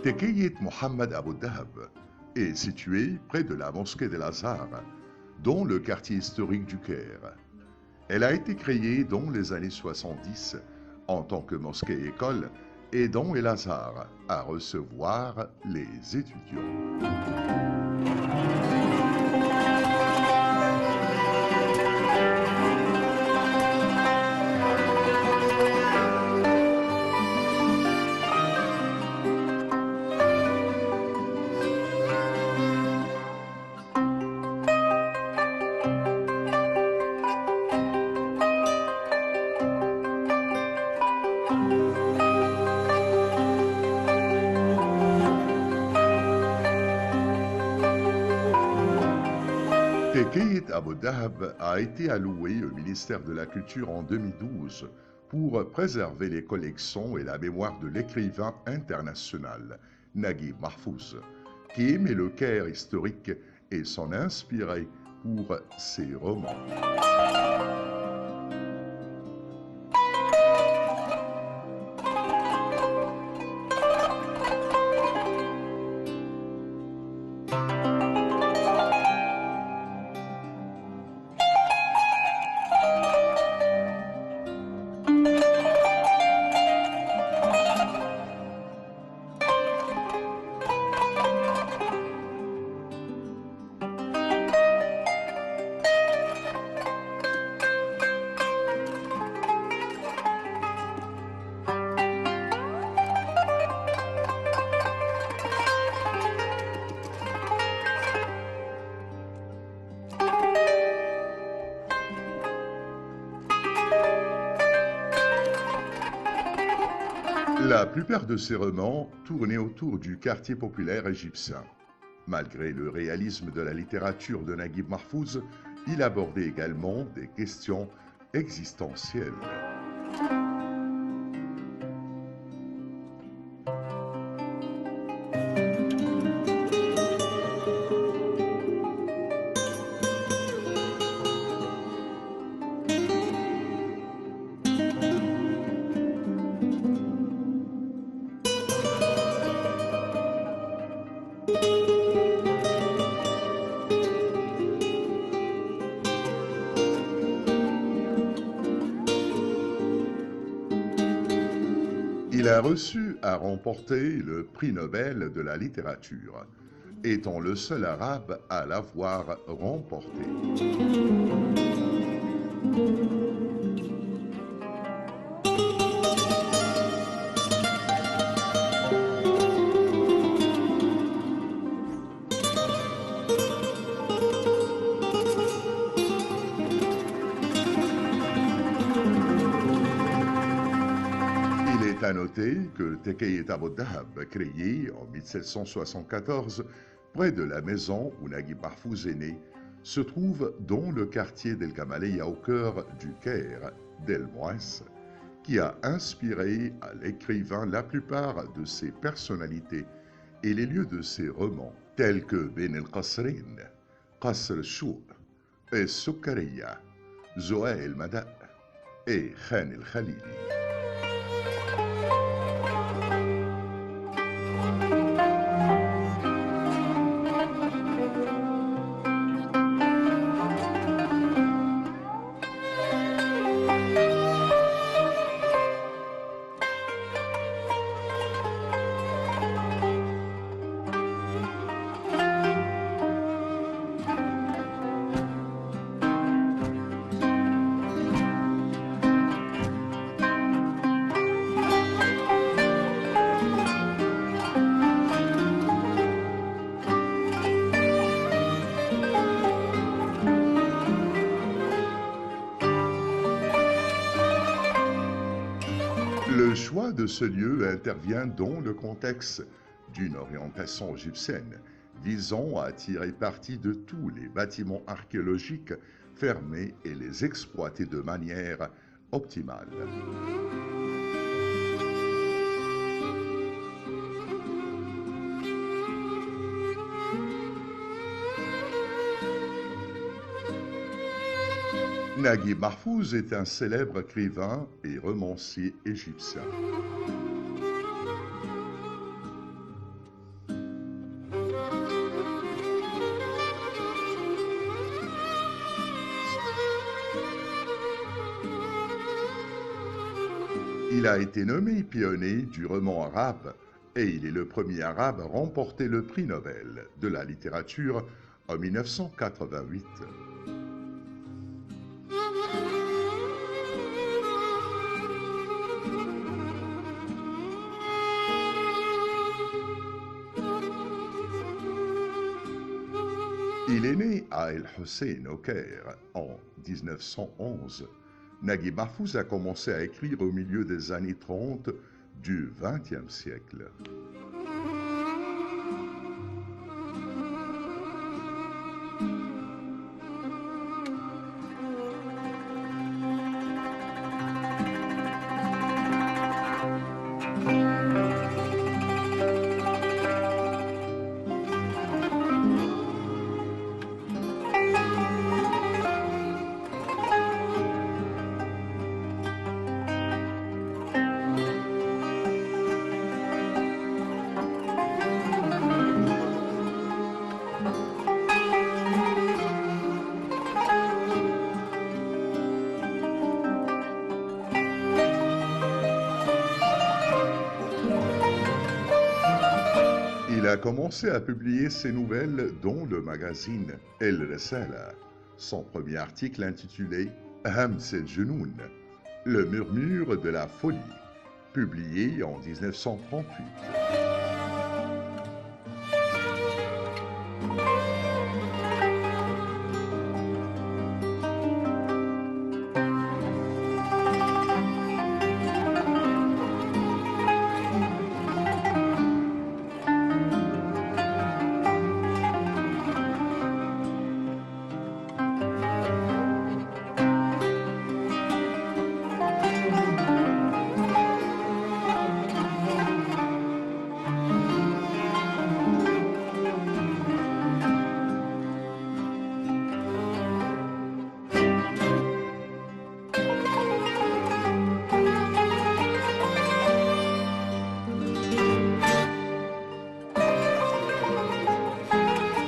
Tekeyet Mohammed Abou Dahab est située près de la mosquée de l'Azhar, dans le quartier historique du Caire. Elle a été créée dans les années 70 en tant que mosquée-école, aidant El-Azhar à recevoir les étudiants. Tekeyet Abou Dahab a été alloué au ministère de la Culture en 2012 pour préserver les collections et la mémoire de l'écrivain international Naguib Mahfouz, qui aimait le Caire historique et s'en a inspiré pour ses romans. La plupart de ses romans tournaient autour du quartier populaire égyptien. Malgré le réalisme de la littérature de Naguib Mahfouz, il abordait également des questions existentielles. Il a reçu à remporter le prix Nobel de la littérature, étant le seul arabe à l'avoir remporté. Il est à noter que Tekeyet Abou Dahab, créé en 1774 près de la maison où Naguib Mahfouz est né, se trouve dans le quartier d'El Gamaleya au cœur du Caire, d'El Mouess, qui a inspiré à l'écrivain la plupart de ses personnalités et les lieux de ses romans, tels que Ben El Qasrin, Qasr Chou, et Soukariya, Zoa El Mada et Khan El Khalili. Le choix de ce lieu intervient dans le contexte d'une orientation égyptienne visant à tirer parti de tous les bâtiments archéologiques fermés et les exploiter de manière optimale. Naguib Mahfouz est un célèbre écrivain et romancier égyptien. Il a été nommé pionnier du roman arabe et il est le premier arabe à remporter le prix Nobel de la littérature en 1988. Il est né à El Hussein au Caire en 1911. Naguib Mahfouz a commencé à écrire au milieu des années 30 du XXe siècle. Il a commencé à publier ses nouvelles dans le magazine El Resala. Son premier article intitulé Hams el Junoun, le murmure de la folie, publié en 1938.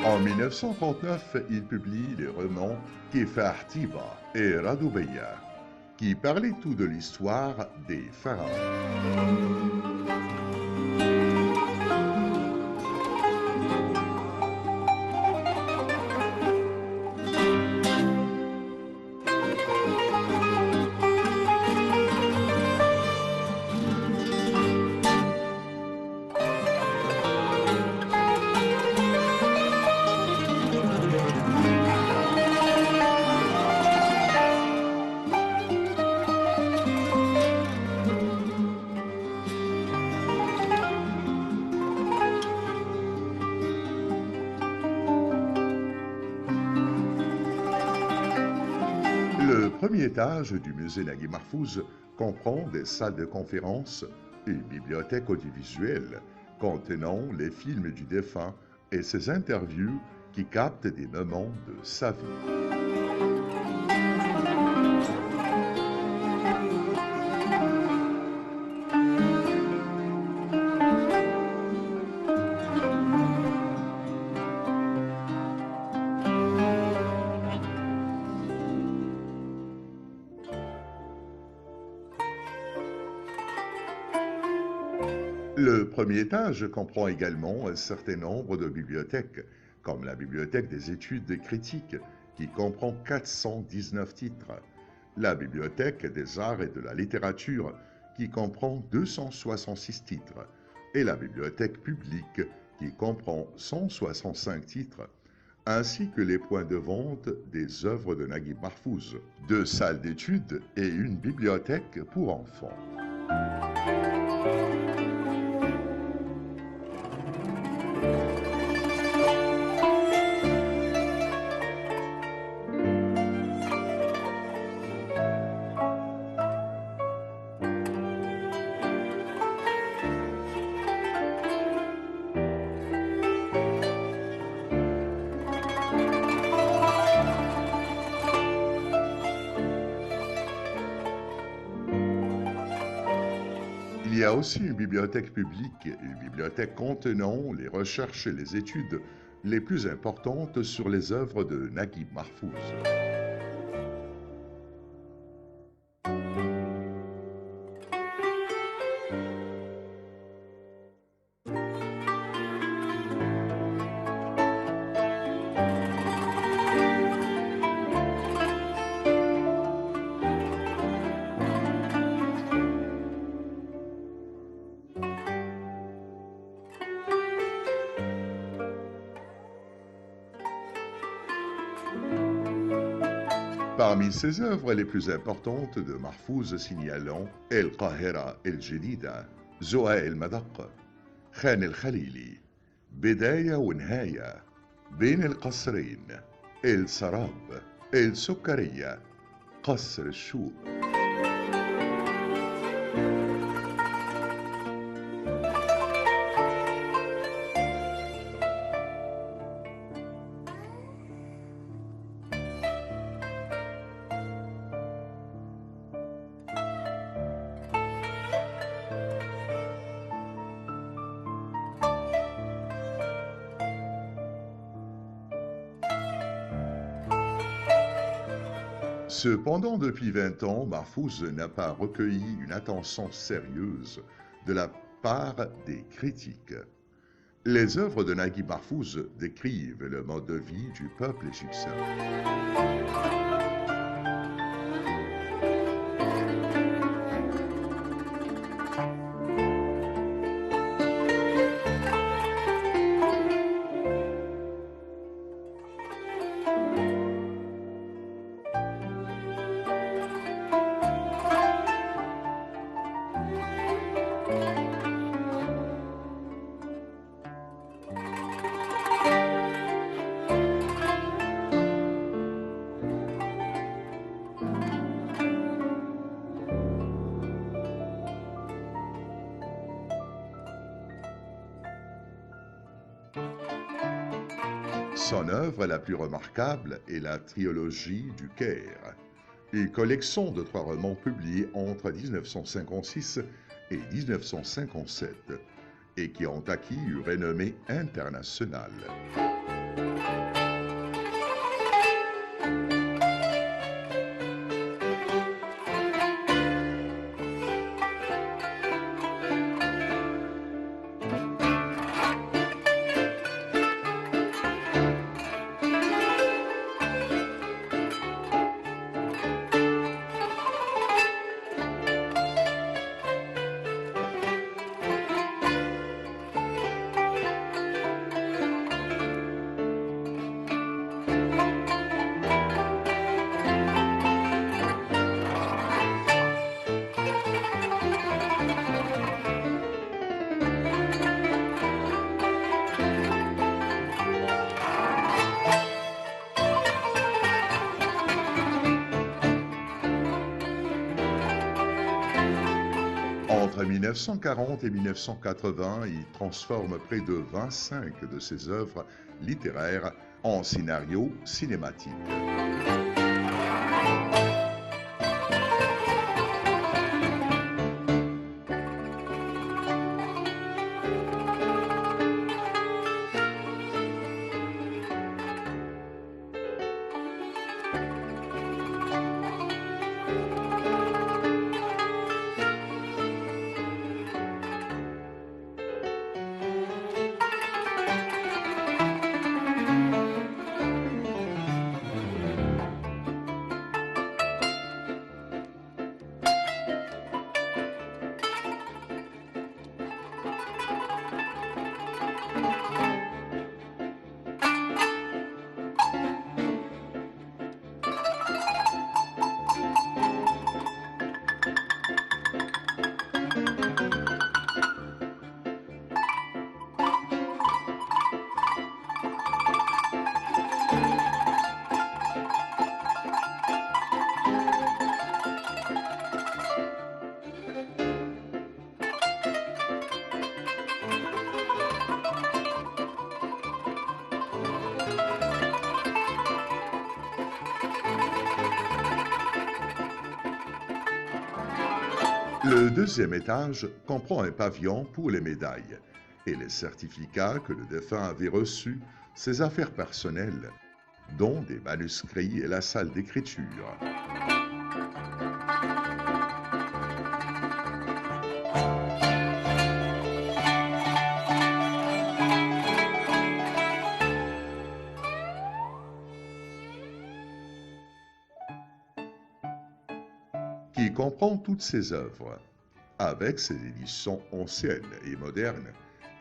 En 1939, il publie les romans Kefar Tiba et Radoubeya, qui parlaient tout de l'histoire des pharaons. Le premier étage du musée Naguib Mahfouz comprend des salles de conférences, une bibliothèque audiovisuelle contenant les films du défunt et ses interviews qui captent des moments de sa vie. Le premier étage comprend également un certain nombre de bibliothèques, comme la bibliothèque des études critiques, qui comprend 419 titres, la bibliothèque des arts et de la littérature, qui comprend 266 titres, et la bibliothèque publique, qui comprend 165 titres, ainsi que les points de vente des œuvres de Naguib Mahfouz, 2 salles d'études et une bibliothèque pour enfants. Il y a aussi une bibliothèque publique, une bibliothèque contenant les recherches et les études les plus importantes sur les œuvres de Naguib Mahfouz. Parmi ses œuvres les plus importantes de Mahfouz signalons El Qahira El Jedida, Zoa El Madaq, Khan El Khalili, Bidaya wa Nihaya, بين القصرين السراب السكرية قصر الشوق. Cependant, depuis 20 ans, Mahfouz n'a pas recueilli une attention sérieuse de la part des critiques. Les œuvres de Naguib Mahfouz décrivent le mode de vie du peuple égyptien. Son œuvre la plus remarquable est la trilogie du Caire, une collection de 3 romans publiés entre 1956 et 1957 et qui ont acquis une renommée internationale. Entre 1940 et 1980, il transforme près de 25 de ses œuvres littéraires en scénarios cinématiques. Le deuxième étage comprend un pavillon pour les médailles et les certificats que le défunt avait reçus, ses affaires personnelles, dont des manuscrits et la salle d'écriture. Qui comprend toutes ses œuvres, avec ses éditions anciennes et modernes,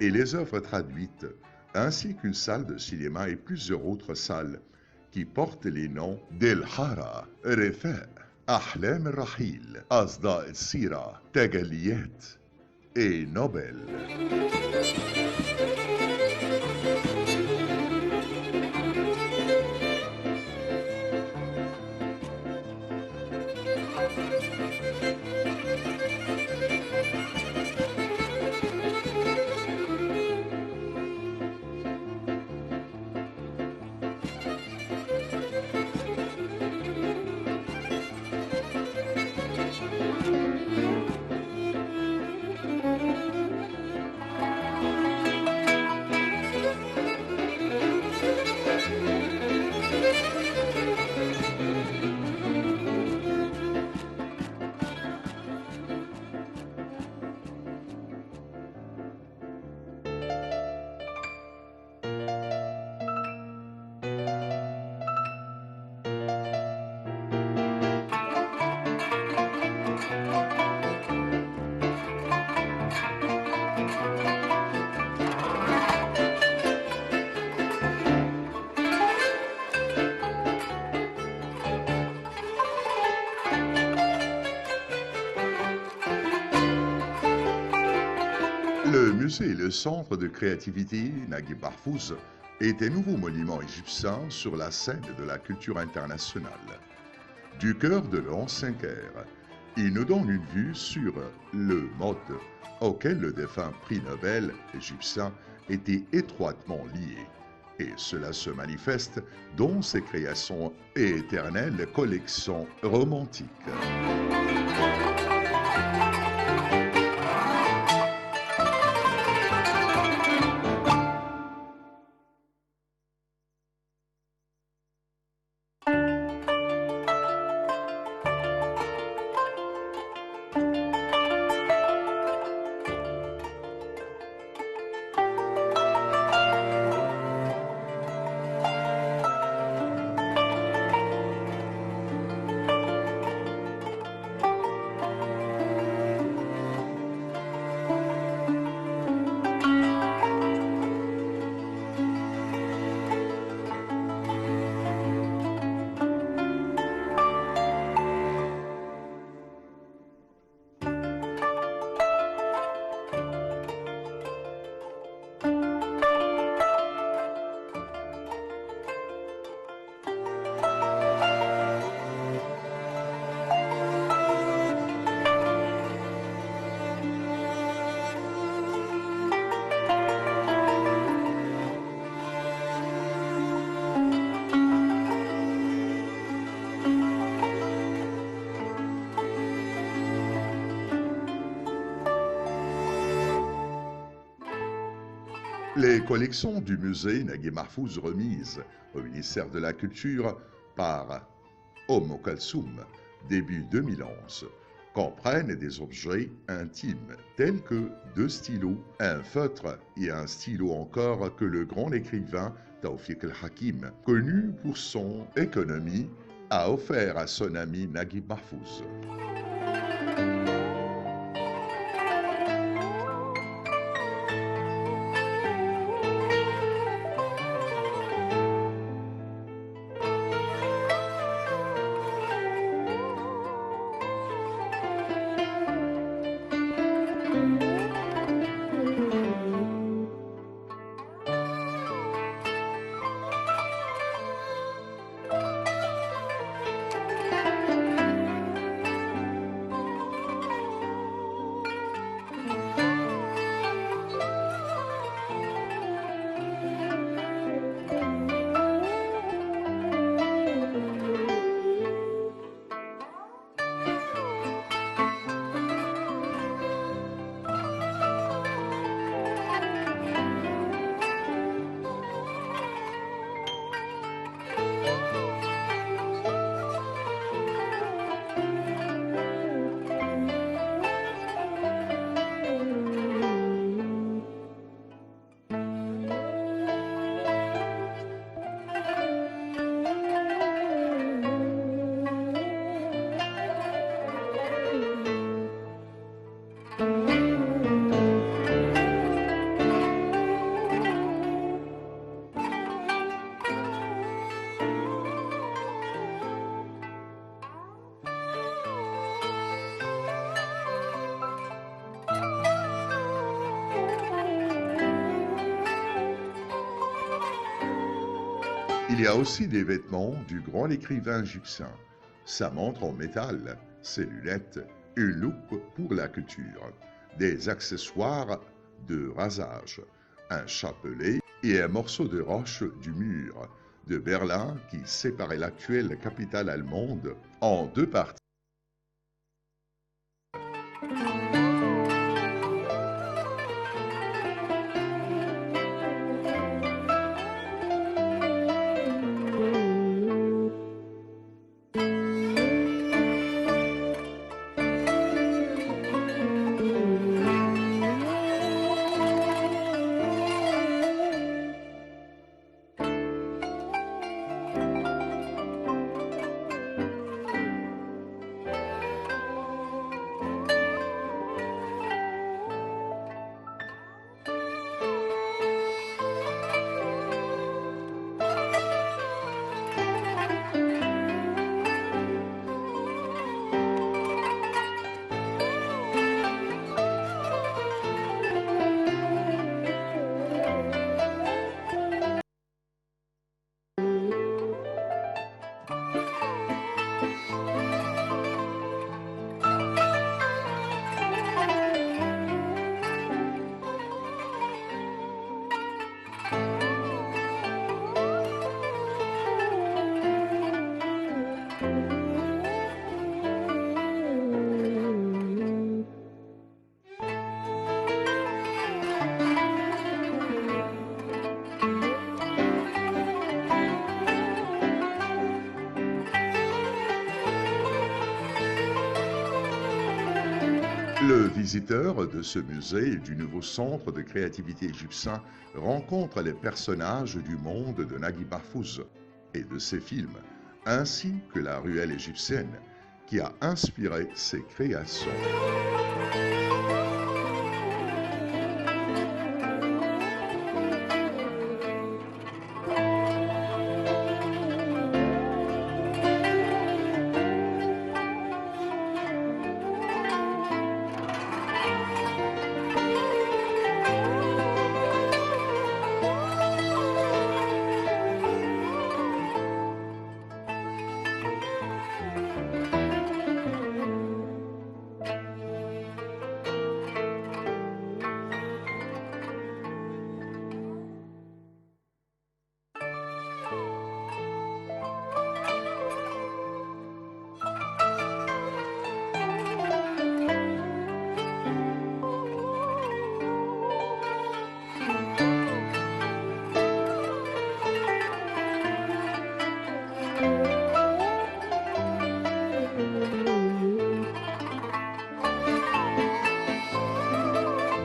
et les œuvres traduites, ainsi qu'une salle de cinéma et plusieurs autres salles, qui portent les noms d'El Hara, Refa, Ahlam الرحيل, أصداء السيرة, تجليات et Nobel. Le musée et le centre de créativité Naguib Mahfouz est un nouveau monument égyptien sur la scène de la culture internationale. Du cœur de l'ancien Caire, il nous donne une vue sur le mode auquel le défunt prix Nobel égyptien était étroitement lié. Et cela se manifeste dans ses créations et éternelles collections romantiques. Les collections du musée Naguib Mahfouz remises au ministère de la Culture par Kalsoum début 2011 comprennent des objets intimes tels que 2 stylos, un feutre et un stylo encore que le grand écrivain Tawfiq el-Hakim, connu pour son économie, a offert à son ami Naguib Mahfouz. Il y a aussi des vêtements du grand écrivain égyptien, sa montre en métal, ses lunettes, une loupe pour la culture, des accessoires de rasage, un chapelet et un morceau de roche du mur de Berlin qui séparait l'actuelle capitale allemande en deux parties. Le visiteur de ce musée et du nouveau centre de créativité égyptien rencontre les personnages du monde de Naguib Mahfouz et de ses films, ainsi que la ruelle égyptienne qui a inspiré ses créations.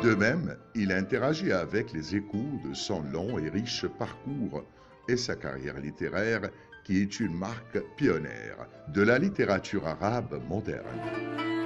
De même, il interagit avec les échos de son long et riche parcours et sa carrière littéraire qui est une marque pionnière de la littérature arabe moderne.